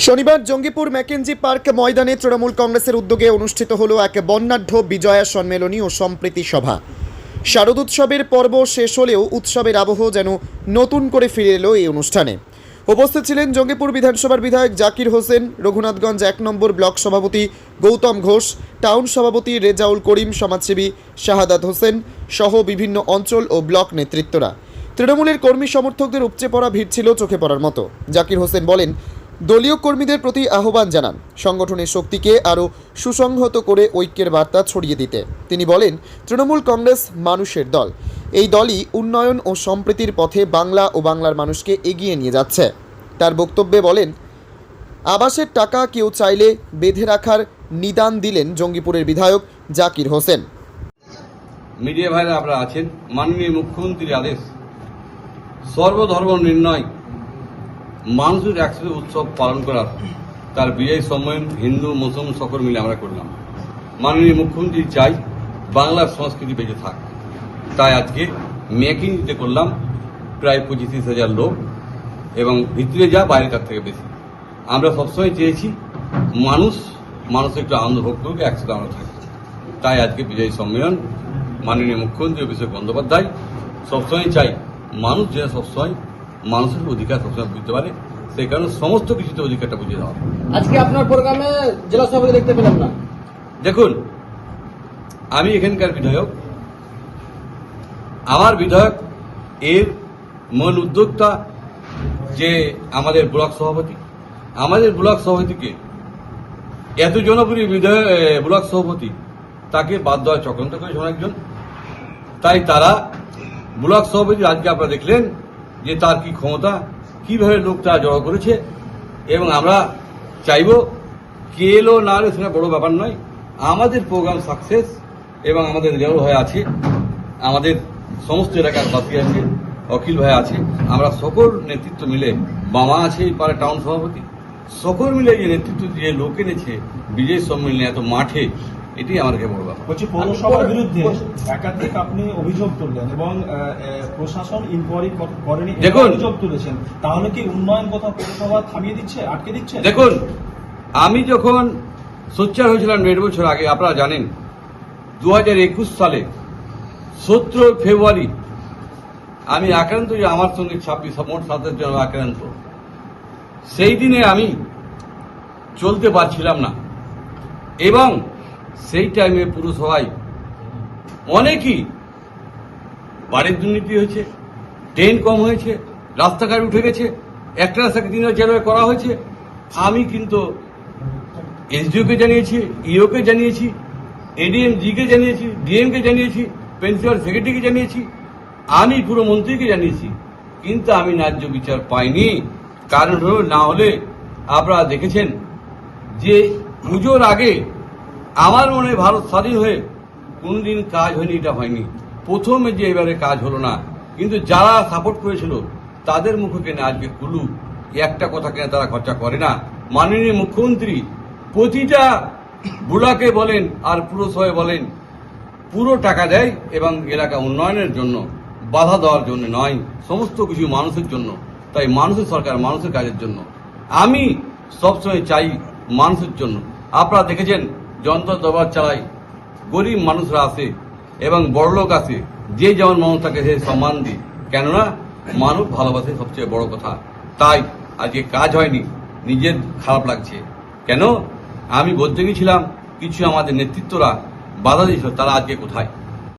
শনিবার Jangipur Mackenzie park ময়দানে তৃণমূল কংগ্রেসের উদ্যোগে অনুষ্ঠিত হলো এক বর্ণাঢ্য বিজয়া সম্মেলনী ও সম্প্রীতি সভা। শারদোৎসবের পর্ব শেষ হলেও উৎসবের আবহ যেন নতুন করে ফিরে এলো এই অনুষ্ঠানে। উপস্থিত ছিলেন জঙ্গিপুর বিধানসভার বিধায়ক জাকির হোসেন, রঘুনাথগঞ্জ 1 নম্বর ব্লক সভাপতি গৌতম ঘোষ, টাউন সভাপতি রেজাউল করিম, সমাজসেবী শাহাদাত হোসেন সহ বিভিন্ন অঞ্চল ও ব্লক নেতৃত্বরা। তৃণমূলের কর্মী সমর্থকদের উপচে পড়া ভিড় ছিল চোখে পড়ার মতো। জাকির হোসেন বলেন, দলীয় কর্মীদের প্রতি আহ্বান জানান সংগঠনের শক্তিকে আরও সুসংহত করে ঐক্যের বার্তা ছড়িয়ে দিতে। তিনি বলেন, তৃণমূল কংগ্রেস মানুষের দল, এই দলই উন্নয়ন ও সম্প্রীতির পথে বাংলা ও বাংলার মানুষকে এগিয়ে নিয়ে যাচ্ছে। তার বক্তব্যে বলেন, আবাসের টাকা কেউ চাইলে বেঁধে রাখার নিদান দিলেন জঙ্গিপুরের বিধায়ক জাকির হোসেন। মিডিয়া ভাইরা আপনারা আছেন, মাননীয় মুখ্যমন্ত্রীর আদেশ সর্বধর্ম নির্ণয় মানুষের একসাথে উৎসব পালন করার তার বিজয় সম্মেলন হিন্দু মুসলমান সকল মিলে আমরা করলাম। মাননীয় মুখ্যমন্ত্রী চাই বাংলার সংস্কৃতি বেঁচে থাক, তাই আজকে মেকিংতে করলাম প্রায় 25,000 লোক এবং ভিতরে যা বাইরের কাছ থেকে বেশি। আমরা সবসময় চেয়েছি মানুষ একটু আনন্দ ভোগ করুক, একসাথে আমরা থাকি, তাই আজকে বিজয় সম্মেলন। মাননীয় মুখ্যমন্ত্রী অভিষেক বন্দ্যোপাধ্যায় সবসময় চাই মানুষ যেন সবসময় মানুষের অধিকার সবসময় বুঝতে পারে, সেই কারণে সমস্ত কিছুতে অধিকারটা বুঝিয়ে দেওয়া। আজকে আপনার প্রোগ্রামে জেলা সভাপতি দেখতে পেলাম না। দেখুন, আমি এখানকার বিধায়ক, আমার বিধায়ক এর মূল উদ্যোক্তা যে আমাদের ব্লক সভাপতি, আমাদের ব্লক সভাপতিকে এত জনপ্রিয় ব্লক সভাপতি তাকে বাদ দেওয়ার চক্রান্ত করেছে অনেকজন। তাই তারা ব্লক সভাপতি আজকে আপনারা দেখলেন যে তার কি ক্ষমতা, কিভাবে লোক তারা জড়ো করেছে। এবং আমরা চাইব কে এলো না এলো সেটা বড় ব্যাপার নয়, আমাদের প্রোগ্রাম সাকসেস এবং আমাদের রেজাউল ভাই আছে, আমাদের সমস্ত এলাকার বাসী আছে, অখিল ভাই আছে, আমরা সকল নেতৃত্ব মিলে, বামা আছে এই পারে টাউন সভাপতি, সকল মিলে যে নেতৃত্ব যে লোক এনেছে বিজয় সম্মেলনে এত মাঠে, এটি আমাদেরকে বড় ব্যাপার। বলছি, পৌরসভার বিরুদ্ধে একাধিক আপনি অভিযোগ তুললেন এবং প্রশাসন ইনকোয়ারি করেনি, দেখুন অভিযোগ তুলেছেন, তাহলে কি উন্নয়ন কথা পৌরসভা থামিয়ে দিচ্ছে, আটকে দিচ্ছে? দেখুন, আমি যখন সোচ্চার হয়েছিলাম 1.5 বছর আগে, আপনারা জানেন 2021 সালে 17 ফেব্রুয়ারি আমি আক্রান্ত, যে আমার সঙ্গে 26 মোট 27 জন আক্রান্ত। সেই দিনে আমি চলতে পারছিলাম না এবং সেই টাইমে পুরসভায় অনেকই বাড়ির দুর্নীতি হয়েছে, ট্রেন কম হয়েছে, রাস্তাঘাট উঠে গেছে, একটা রাস্তাকে 3 জায়গায় করা হয়েছে। আমি কিন্তু এসডিওকে জানিয়েছি, ইওকে জানিয়েছি, এডিএম জিকে জানিয়েছি, ডিএমকে জানিয়েছি, প্রিন্সিপাল সেক্রেটারিকে জানিয়েছি, আমি পুরো মন্ত্রীকে জানিয়েছি, কিন্তু আমি ন্যায্য বিচার পাইনি। কারণ হলো, না হলে আপনারা দেখেছেন যে পুজোর আগে আমার মনে হয় ভারত স্বাধীন হয়ে কোনদিন কাজ হয়নি, এটা হয়নি প্রথমে যে এবারে কাজ হলো না, কিন্তু যারা সাপোর্ট করেছিল তাদের মুখে কেনে আজকে কুলু, একটা কথা কেন তারা খরচা করে না। মাননীয় মুখ্যমন্ত্রী প্রতিটা বুলাকে বলেন আর পুরসভায় বলেন পুরো টাকা দেয় এবং এলাকা উন্নয়নের জন্য, বাধা দেওয়ার জন্য নয়, সমস্ত কিছু মানুষের জন্য। তাই মানুষের সরকার, মানুষের কাজের জন্য। আমি সবসময় চাই মানুষের জন্য। আপনারা দেখেছেন যন্ত্র দরবার চালায়, গরিব মানুষরা আসে এবং বড়লোক আসে, যে যেমন মানুষ থাকে সে সম্মান দিই, কেননা মানুষ ভালোবাসে সবচেয়ে বড় কথা। তাই আজকে কাজ হয়নি, নিজের খারাপ লাগছে। কেন আমি বলতে গেছিলাম, কিছু আমাদের নেতৃত্বরা বাধা দিয়েছিল, তারা আজকে কোথায়?